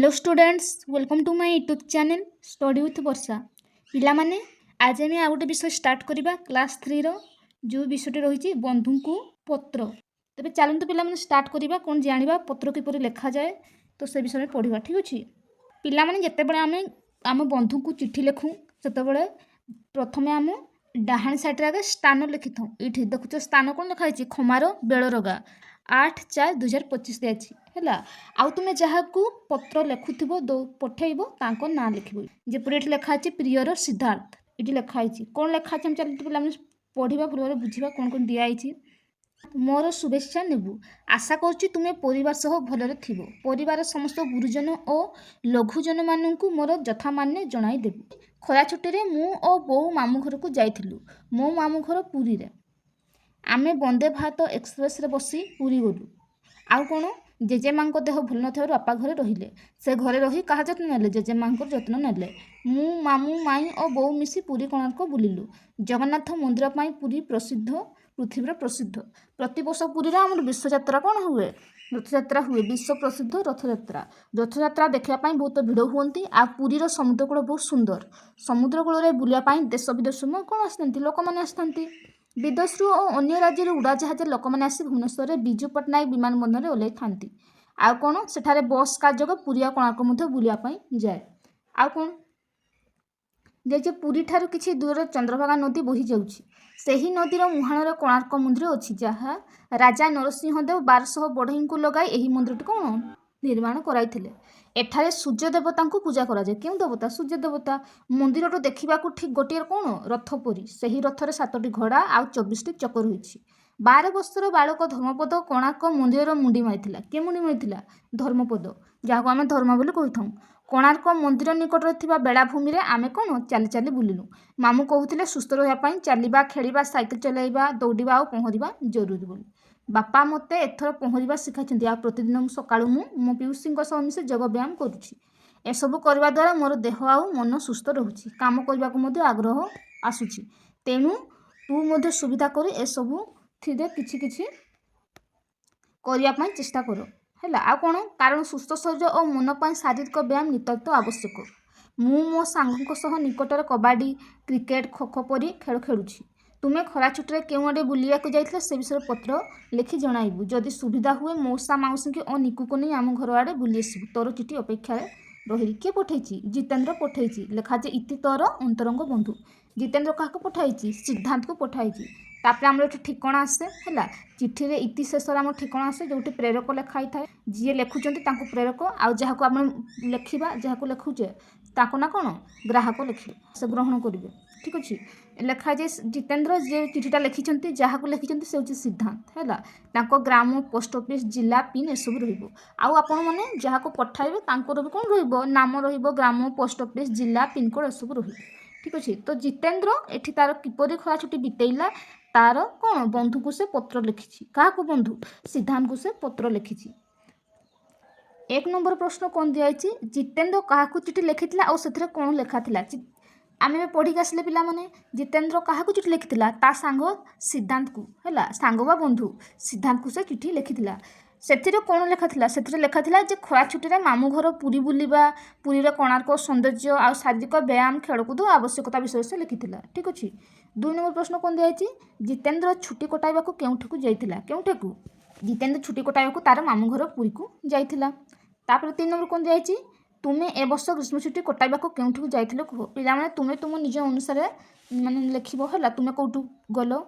Hello students, welcome to my YouTube channel study with Varsha. पिलामाने आज आम आ गोटे विषय स्टार्ट करवा क्लास 3 रो जो विषयटी रही बंधु को पत्र। तेज चलते पिलामाने स्टार्ट करवा कौन जाना पत्र किपर लिखा जाए तो से विषय में पढ़ा। ठीक अच्छे पिलामाने जितेबाला आम आम बंधु को चिट्ठी लिखूँ से प्रथम आम डाहाण साइड्रे आगे स्थान लिखि था। ये देखुच स्थान कौन लिखाई खमार बेलरगा 8/4/2025 दिखाई है। आउ तुम जहाँ को पत्र लिखुव पठेब तांको ना लिखब जपर ये लिखाई प्रियर सिद्धार्थ ये लिखाई कौन लिखाई हम चलते पे पढ़ा भल बुझा कौन कौन दिखाई मोर शुभेच्छा नेबू आशा करुच्ची तुम्हें परिवार सह भलरे थिबो परिवार समस्त गुरुजन और लघुजन मानू मोर यथा मान्य जणाई देबू। खरा छुट्टी मु और बो मामू घर को जाइथिलु मो मामू घर पुरी रे आमे वंदे भारत एक्सप्रेस रे बसी पुरी गलु। आउ कौन जेजेमा देह भल न बापा घरे रहिले से घरे रही क्या जत्न नेले जेजेमा जत्न नेले मु मामू माई और बो मिसी पुरी कोणार्क बुलिलु। जगन्नाथ मंदिर पाई पुरी प्रसिद्ध पृथ्वी प्रसिद्ध प्रति वर्ष पुरी रे आम विश्वयात्रा कौन हुए रथयात्रा हुए विश्व प्रसिद्ध रथयात्रा। रथयात्रा देखापी बहुत भिड़ हुंती आ पुरीर समुद्रकूल बहुत सुंदर समुद्रकूल बुलापाई देश विदेश कौन आसती लोक मैंने आसती विदेशरू और अन्य राज्य उड़ाजाहाज लोक मैंने आसी भुवनेश्वर में विजु पट्टनायक विमान बंदर में ओह्लई था। आउ कौन सेठारे बस कार्य पुरी कोणार्क बुलापाई जाए। आउ कौन जे पुरी ठारू किछि दूर चंद्रभागा नदी बही जाउछि सेही नदीर मुहाणर कोणार्क मंदिर अच्छी जहाँ राजा नरसिंहदेव 1200 बढ़ई को लगाई यही मंदिर कौन निर्माण कराइथिले। एठारे सूर्य देवता को पूजा करा जाए क्यों देवता सूर्य देवता मंदिर देखा ठीक गोटे कौन रथ परी से रथर 7टी घोड़ा आउ 24टी चक्र रही 12 वर्षर बालक धर्मपद कोणार्क मंदिर मुंडी मारी किए मुंडी मारी धर्मपद जहाँ आम धर्म बोली कही था। कोणार्क मंदिर निकट बेलाभूमि में आम कौन चली चली बुलिलु मामू कहते सुस्थ रही चलवा खेलवा साइकेल चलैवा दौड़ा और पहरवा जरूरी बोली बापा मत एथर पहरवा शिखाई आ प्रतिदिन सका मो पिउसी मिसे जोग व्यायाम करुँची एसबू करने द्वारा मोर देह आउ मन सुस्थ रोचे काम करने को आग्रह आसूची तेणु तू सुविधा कर एसबू थी किछि करने चेष्टा कर है। आ कौन कारण सुस्थ शरीर और मन पर शारीरिक व्यायाम नितांत आवश्यक। मु मो सांग सह निकटर कबाडी क्रिकेट खो खो परी खेल खेलुछि तुम्हें खरा छुट्टी क्यों आड़े बुलिया जाइए से विषय पत्र लिखि जणाइबू जदि सुविधा हुए मौसा मौसी की और निकू को नहीं आम घर आड़े बुली आसबू तोर चिठी अपेक्षा रही किए पठेछि जितेंद्र पठेछि लिखाजे इति तोर अंतरंग बंधु जितेंद्र क्या पठाई सिद्धांत को पठाई तापर आम ठिकणा आसे है चिठी रे इति शेष आम ठिकणा आसे जो प्रेरक लिखाई थाए जी लिखुंट प्रेरक आउ जहाँ आम लिखा जहाँ लिखुचे ताको ना कौन ग्राहक लिखे से ग्रहण करेंगे। ठीक अच्छे लिखा जाए जितेंद्र जे चिठीटा लिखिं जहाँ को लिखिं से हूँ सिद्धांत है ग्राम पोस्ट ऑफिस जिला पिन एसबू रपण मैंने जहाँ को पठाइबे तांकर भी कौन नाम ग्राम पोस्ट ऑफिस जिला पिनकोड एसबू रही। ठीक अच्छे तो जितेंद्र एठी तार किपरि खरा छुट्टी बितेला तार कौन बंधु को से पत्र लिखी क्या बंधु सिद्धांत को से पत्र लिखी। 1 नंबर प्रश्न कौन दिखाई जितेंद्र क्या चिठी लिखी और से कौन लिखा आम पढ़ी आसिले पिला माने जितेंद्र क्या चिठी लिखी ता सांग सिद्धांत को है सांग बा बंधु सिद्धांत को से चिठी लिखी से कौन लिखा से लिखा खरा छुट्टी में मामू घर पुरी बुलवा पुरी कोणार्क सौंदर्य आ शारीरिक व्यायाम खेलकूद आवश्यकता विषय से लिखी। ठीक अच्छे 2 नंबर प्रश्न कौन दिखाई जितेंद्र छुट्टी कटाइबा केउठू जाइथिला केउठू जितेंद्र छुट्टी कटाइबा तार मामू घर पुरी को जाइथिला। तापर 3 नंबर कौन दिखाई तुम्हें ए वर्ष ग्रीष्म छुट्टी कटाइबा केउठू जाइथिलो कह पिला तुम्हें तुम निज अनुसार माने लिखिबो है तुम्हें कौटू गल।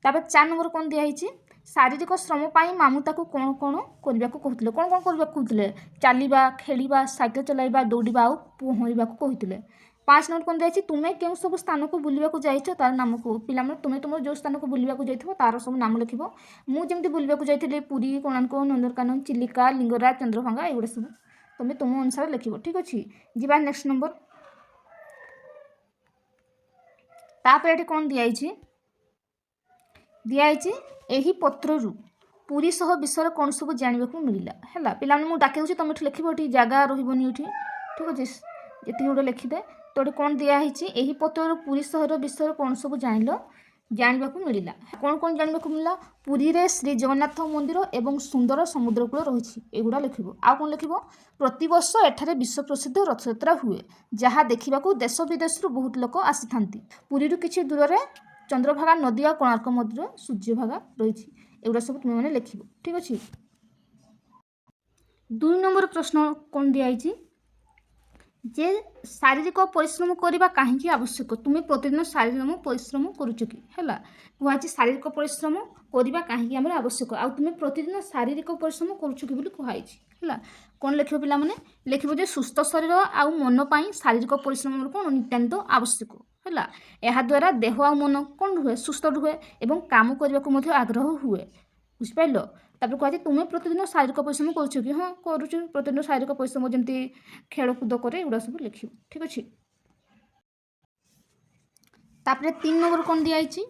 तापर 4 नंबर कौन दिखाई शारीरिक श्रम पाई मामू ताकू कौन कौन करने को कहते कौन कौन करने को कहते चलवा खेलवा साइकेल चलाइबा दौड़ा और पहरवा कहते। 5 नंबर कौन दिखाई तुम्हें क्यों सब स्थान को बुलवाक जाइछ तार नाम को पिला तुम्हें तुम जो स्थान को बुलवाक जाइथिबो तार सब नाम लिख मुझे बुलवाक जाइथिली पुरी कोणार्क नंदनकानन चिलिका लिंगराज चंद्रभागा एगुड़ा सब तुम्हें तुम अनुसार लिख। ठीक अच्छे जी नेक्स्ट नंबर तापर ये कौन दिखाई यही पत्रु पुरी सह विषय कौन सब जानवा को मिलला है पिला मुझे डाके तुम ये लिख जगह रही। ठीक अच्छे जी गोटे लिखिदे तो ये कौन दिखाई यही पत्र पुरी सहर विषय कौन सब जान ଜାଣିବାକୁ ମିଳିଲା। କ'ଣ କ'ଣ ଜାଣିବାକୁ ମିଳିଲା? ପୁରୀରେ ଶ୍ରୀ ଜଗନ୍ନାଥ ମନ୍ଦିର ଏବଂ ସୁନ୍ଦର ସମୁଦ୍ରକୂଳ ରହିଛି, ଏଗୁଡ଼ା ଲେଖିବ। ଆଉ କ'ଣ ଲେଖିବ? ପ୍ରତିବର୍ଷ ଏଠାରେ ବିଶ୍ୱ ପ୍ରସିଦ୍ଧ ରଥଯାତ୍ରା ହୁଏ, ଯାହା ଦେଖିବାକୁ ଦେଶ ବିଦେଶରୁ ବହୁତ ଲୋକ ଆସିଥାନ୍ତି। ପୁରୀରୁ କିଛି ଦୂରରେ ଚନ୍ଦ୍ରଭାଗା ନଦୀ ଆଉ କୋଣାର୍କ ମନ୍ଦିର ସୂର୍ଯ୍ୟଭାଗା ରହିଛି, ଏଗୁଡ଼ା ସବୁ ତୁମେମାନେ ଲେଖିବ। ଠିକ୍ ଅଛି। 2 ନମ୍ବର ପ୍ରଶ୍ନ କ'ଣ ଦିଆହେଇଛି? ଯେ ଶାରୀରିକ ପରିଶ୍ରମ କରିବା କାହିଁକି ଆବଶ୍ୟକ? ତୁମେ ପ୍ରତିଦିନ ଶାରୀରିକ ପରିଶ୍ରମ କରୁଛ କି? ହେଲା, କୁହାଯାଇଛି ଶାରୀରିକ ପରିଶ୍ରମ କରିବା କାହିଁକି ଆମର ଆବଶ୍ୟକ, ଆଉ ତୁମେ ପ୍ରତିଦିନ ଶାରୀରିକ ପରିଶ୍ରମ କରୁଛ କି ବୋଲି କୁହାଯାଇଛି। ହେଲା, କ'ଣ ଲେଖିବ ପିଲାମାନେ? ଲେଖିବ ଯେ ସୁସ୍ଥ ଶରୀର ଆଉ ମନ ପାଇଁ ଶାରୀରିକ ପରିଶ୍ରମର କ'ଣ ନିତାନ୍ତ ଆବଶ୍ୟକ। ହେଲା, ଏହାଦ୍ୱାରା ଦେହ ଆଉ ମନ କ'ଣ ରୁହେ? ସୁସ୍ଥ ରୁହେ ଏବଂ କାମ କରିବାକୁ ମଧ୍ୟ ଆଗ୍ରହ ହୁଏ। ବୁଝିପାରିଲ? ତାପରେ କୁହାଯାଏ ତୁମେ ପ୍ରତିଦିନ ଶାରୀରିକ ପରିଶ୍ରମ କରୁଛ କି? ହଁ, କରୁଛୁ। ପ୍ରତିଦିନ ଶାରୀରିକ ପରିଶ୍ରମ ଯେମିତି ଖେଳକୁଦ କରେ, ଏଗୁଡ଼ା ସବୁ ଲେଖିବ। ଠିକ୍ ଅଛି। ତାପରେ 3 ନମ୍ବର କ'ଣ ଦିଆହେଇଛି?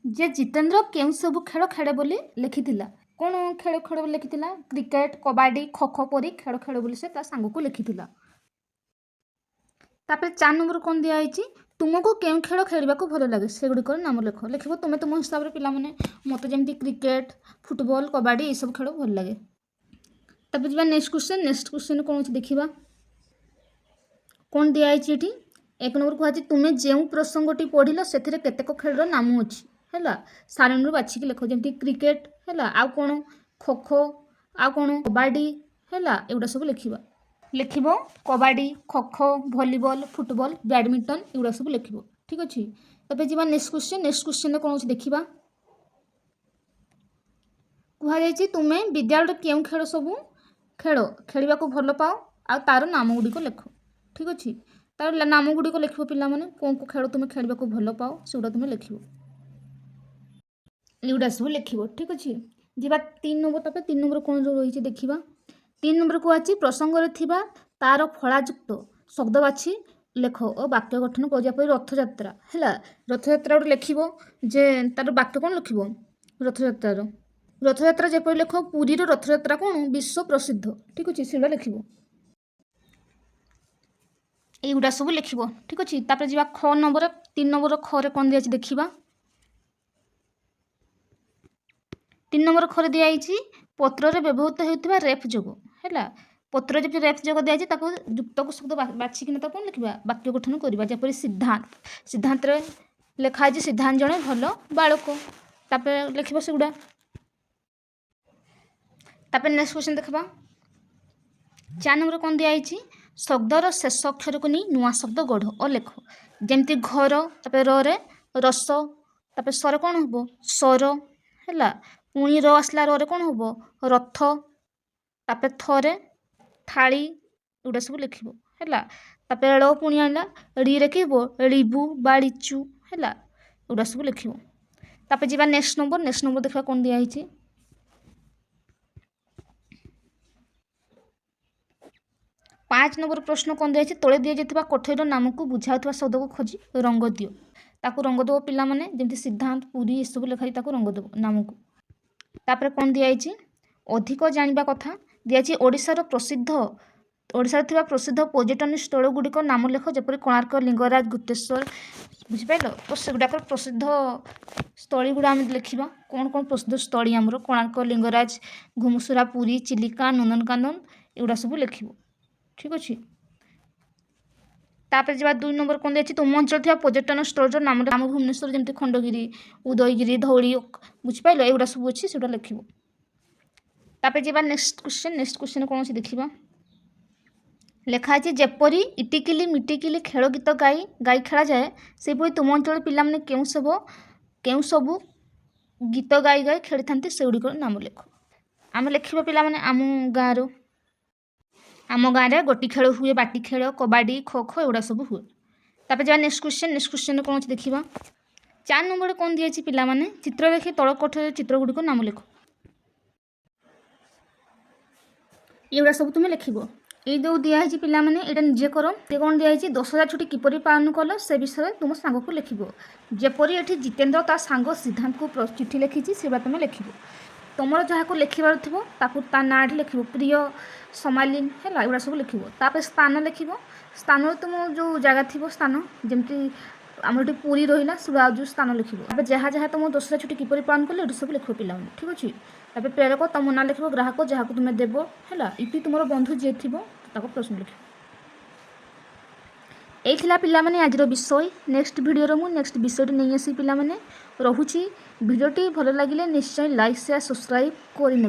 ଯେ ଜିତେନ୍ଦ୍ର କେଉଁ ସବୁ ଖେଳ ଖେଳେ ବୋଲି ଲେଖିଥିଲା? କ'ଣ ଖେଳ ଖେଳେ ବୋଲି ଲେଖିଥିଲା? କ୍ରିକେଟ, କବାଡ଼ି, ଖୋଖୋ ପରି ଖେଳ ଖେଳେ ବୋଲି ସେ ତା ସାଙ୍ଗକୁ ଲେଖିଥିଲା। ତାପରେ 4 ନମ୍ବର କ'ଣ ଦିଆହେଇଛି? ତୁମକୁ କେଉଁ ଖେଳ ଖେଳିବାକୁ ଭଲ ଲାଗେ ସେଗୁଡ଼ିକର ନାମ ଲେଖ। ଲେଖିବ ତୁମେ ତୁମ ହିସାବରେ ପିଲାମାନେ। ମୋତେ ଯେମିତି କ୍ରିକେଟ, ଫୁଟବଲ, କବାଡ଼ି ଏସବୁ ଖେଳ ଭଲ ଲାଗେ। ତାପରେ ଯିବା ନେକ୍ସଟ କ୍ୱେଶ୍ଚନ କ'ଣ ଅଛି ଦେଖିବା। କ'ଣ ଦିଆହେଇଛି ଏଠି? 1 ନମ୍ବର କୁହାଯାଇଛି ତୁମେ ଯେଉଁ ପ୍ରସଙ୍ଗଟି ପଢ଼ିଲ ସେଥିରେ କେତେକ ଖେଳର ନାମ ଅଛି। ହେଲା, ସାରଣୀରୁ ବାଛିକି ଲେଖ, ଯେମିତି କ୍ରିକେଟ, ହେଲା, ଆଉ କ'ଣ ଖୋଖୋ, ଆଉ କ'ଣ କବାଡ଼ି, ହେଲା, ଏଗୁଡ଼ା ସବୁ ଲେଖିବ kabaddi, kho kho, volleyball, football, badminton, ଏଗୁଡ଼ା ସବୁ ଲେଖିବ। ଠିକ୍ ଅଛି। ତାପରେ ଯିବା ନେକ୍ସଟ କ୍ୱେଶ୍ଚନରେ କ'ଣ ଅଛି ଦେଖିବା। କୁହାଯାଇଛି ତୁମେ ବିଦ୍ୟାଳୟରେ କେଉଁ ଖେଳ ସବୁ ଖେଳିବାକୁ ଭଲ ପାଅ ଆଉ ତାର ନାମ ଗୁଡ଼ିକ ଲେଖ। ଠିକ୍ ଅଛି। ତାର ନାମ ଗୁଡ଼ିକ ଲେଖିବ ପିଲାମାନେ। କେଉଁ କେଉଁ ଖେଳ ତୁମେ ଖେଳିବାକୁ ଭଲ ପାଅ ସେଗୁଡ଼ା ତୁମେ ଲେଖିବ, ଏଗୁଡ଼ା ସବୁ ଲେଖିବ। ଠିକ୍ ଅଛି। ଯିବା 3 ନମ୍ବର। ତାପରେ 3 ନମ୍ବର କ'ଣ ରହିଛି ଦେଖିବା। 3 ନମ୍ବର କୁହାଯାଇଛି ପ୍ରସଙ୍ଗରେ ଥିବା ତାର ଫଳାଯୁକ୍ତ ଶବ୍ଦ ବାଛି ଲେଖ ଓ ବାକ୍ୟ ଗଠନ କର। ଯେପରି ରଥଯାତ୍ରା, ହେଲା, ରଥଯାତ୍ରା ଗୋଟେ ଲେଖିବ ଯେ ତାର ବାକ୍ୟ କ'ଣ ଲେଖିବ? ରଥଯାତ୍ରା ଯେପରି ଲେଖ ପୁରୀର ରଥଯାତ୍ରା କ'ଣ ବିଶ୍ୱ ପ୍ରସିଦ୍ଧ। ଠିକ୍ ଅଛି, ସେଗୁଡ଼ା ଲେଖିବ, ଏଇଗୁଡ଼ା ସବୁ ଲେଖିବ। ଠିକ୍ ଅଛି। ତାପରେ ଯିବା 3 ନମ୍ବର ଖରେ କ'ଣ ଦିଆଯାଇଛି ଦେଖିବା। 3 ନମ୍ବର ଖରେ ଦିଆଯାଇଛି ପତ୍ରରେ ବ୍ୟବହୃତ ହେଉଥିବା ରେଫ୍ ଯୋଗ। ହେଲା, ପତ୍ରରେ ଯେମିତି ରେଫ୍ ଯୋଗ ଦିଆଯାଇଛି ତାକୁ ଯୁକ୍ତକ ଶବ୍ଦ ବାଛିକିନା ତାକୁ କ'ଣ ଲେଖିବା? ବାକ୍ୟ ଗଠନ କରିବା। ଯେପରି ସିଦ୍ଧାନ୍ତରେ ଲେଖା ହେଇଛି ସିଦ୍ଧାନ୍ତ ଜଣେ ଭଲ ବାଳକ। ତାପରେ ଲେଖିବ ସେଗୁଡ଼ା। ତାପରେ ନେକ୍ସଟ କ୍ୱେଶ୍ଚନ ଦେଖିବା। 4 ନମ୍ବର କ'ଣ ଦିଆଯାଇଛି? ଶବ୍ଦର ଶେଷ ଅକ୍ଷରକୁ ନେଇ ନୂଆ ଶବ୍ଦ ଗଢ଼ ଓ ଲେଖ। ଯେମିତି ଘର, ତାପରେ ରରେ ରସ, ତାପରେ ସରେ କ'ଣ ହେବ? ସର, ହେଲା, ପୁଣି ର ଆସିଲା ରରେ କ'ଣ ହେବ? ରଥ, ତାପରେ ଥରେ ଥାଳି, ଏଗୁଡ଼ା ସବୁ ଲେଖିବ। ହେଲା, ତାପରେ ଳ ପୁଣି ଆଣିଲା ରିରେ କି ହେବ? ରିବୁ ବା ଲିଚୁ, ହେଲା, ଏଗୁଡ଼ା ସବୁ ଲେଖିବ। ତାପରେ ଯିବା ନେକ୍ସଟ ନମ୍ବର ଦେଖିବା କ'ଣ ଦିଆହେଇଛି। 5 ନମ୍ବର ପ୍ରଶ୍ନ କ'ଣ ଦିଆଯାଇଛି? ତଳେ ଦିଆଯାଇଥିବା କୋଠରୀର ନାମକୁ ବୁଝାଉଥିବା ଶବ୍ଦକୁ ଖୋଜି ରଙ୍ଗ ଦିଅ। ତାକୁ ରଙ୍ଗ ଦେବ ପିଲାମାନେ। ଯେମିତି ସିଦ୍ଧାନ୍ତ, ପୁରୀ ଏସବୁ ଲେଖାଯାଇଛି ତାକୁ ରଙ୍ଗ ଦେବ ନାମକୁ। ତାପରେ କ'ଣ ଦିଆଯାଇଛି? ଅଧିକ ଜାଣିବା କଥା ଦିଆଯାଇଛି ଓଡ଼ିଶାରେ ଥିବା ପ୍ରସିଦ୍ଧ ପର୍ଯ୍ୟଟନ ସ୍ଥଳ ଗୁଡ଼ିକ ନାମ ଲେଖ। ଯେପରି କୋଣାର୍କ, ଲିଙ୍ଗରାଜ, ଗୁପ୍ତେଶ୍ୱର। ବୁଝିପାରିଲ? ତ ସେଗୁଡ଼ାକର ପ୍ରସିଦ୍ଧ ସ୍ଥଳୀ ଗୁଡ଼ା ଆମେ ଲେଖିବା। କ'ଣ କ'ଣ ପ୍ରସିଦ୍ଧ ସ୍ଥଳୀ ଆମର? କୋଣାର୍କ, ଲିଙ୍ଗରାଜ, ଘୁମୁସୁରା, ପୁରୀ, ଚିଲିକା, ନନ୍ଦନକାନନ, ଏଗୁଡ଼ା ସବୁ ଲେଖିବ। ଠିକ୍ ଅଛି। ତାପରେ ଯିବା 2 ନମ୍ବର କ'ଣ ଦିଆଯାଇଛି? ତୁମ ଅଞ୍ଚଳରେ ଥିବା ପର୍ଯ୍ୟଟନ ସ୍ଥଳର ନାମ ଭୁବନେଶ୍ୱର ଯେମିତି ଖଣ୍ଡଗିରି, ଉଦୟଗିରି, ଧଉଳି, ବୁଝିପାରିଲ, ଏଗୁଡ଼ା ସବୁ ଅଛି, ସେଗୁଡ଼ା ଲେଖିବ। ତାପରେ ଯିବା ନେକ୍ସଟ କ୍ୱେଶ୍ଚନ କ'ଣ ଅଛି ଦେଖିବା। ଲେଖା ଅଛି ଯେପରି ଇଟିକିଲି ମିଟିକିଲି ଖେଳ ଗୀତ ଗାଇ ଖେଳାଯାଏ, ସେହିପରି ତୁମ ଅଞ୍ଚଳରେ ପିଲାମାନେ କେଉଁ ସବୁ ଗୀତ ଗାଇ ଖେଳିଥାନ୍ତି ସେଗୁଡ଼ିକର ନାମ ଲେଖ। ଆମେ ଲେଖିବା ପିଲାମାନେ ଆମ ଗାଁରେ ଗୋଟି ଖେଳ ହୁଏ, ବାଟି ଖେଳ, କବାଡ଼ି, ଖୋଖୋ, ଏଗୁଡ଼ା ସବୁ ହୁଏ। ତାପରେ ଯିବା ନେକ୍ସଟ କ୍ୱେଶ୍ଚନ କ'ଣ ଅଛି ଦେଖିବା। 4 ନମ୍ବରରେ କ'ଣ ଦିଆଯାଇଛି ପିଲାମାନେ? ଚିତ୍ର ଦେଖି ତଳ କୋଠରୀର ଚିତ୍ର ଗୁଡ଼ିକ ନାମ ଲେଖ। ଏଗୁଡ଼ା ସବୁ ତୁମେ ଲେଖିବ। ଏଇ ଯେଉଁ ଦିଆହେଇଛି ପିଲାମାନେ ଏଇଟା ନିଜେ କର। କ'ଣ ଦିଆହେଇଛି? ଦଶହରା ଛୁଟି କିପରି ପାଳନ କଲ ସେ ବିଷୟରେ ତୁମ ସାଙ୍ଗକୁ ଲେଖିବ। ଯେପରି ଏଠି ଜିତେନ୍ଦ୍ର ତା ସାଙ୍ଗ ସିଦ୍ଧାନ୍ତକୁ ଚିଠି ଲେଖିଛି, ସେଗୁଡ଼ା ତୁମେ ଲେଖିବ। ତୁମର ଯାହାକୁ ଲେଖିବାର ଥିବ ତାକୁ ତା ନାଁଟି ଲେଖିବ। ପ୍ରିୟ, ସମାଲିନ, ହେଲା, ଏଗୁଡ଼ା ସବୁ ଲେଖିବ। ତାପରେ ସ୍ଥାନ ଲେଖିବ। ସ୍ଥାନରେ ତୁମ ଯେଉଁ ଜାଗା ଥିବ ସ୍ଥାନ, ଯେମିତି आम ये पूरी रहा सुराजु स्थान लिखो जहाँ जहाँ तुम दशहरा छुट्टी किपर पालन कले ये सब लिख पे ठीक अच्छे तापर प्रेरक तुम ना लिख ग्राहक जहाँ को तुम्हें देव है इति तुम बंधु जी थी प्रश्न लिख यही पिलाने आज विषय नेक्स्ट वीडियो मु नेक्स्ट विषय नहीं आसी पिलाने रोचे भिडियोटी भल लगे निश्चय लाइक शेयर सब्सक्राइब करने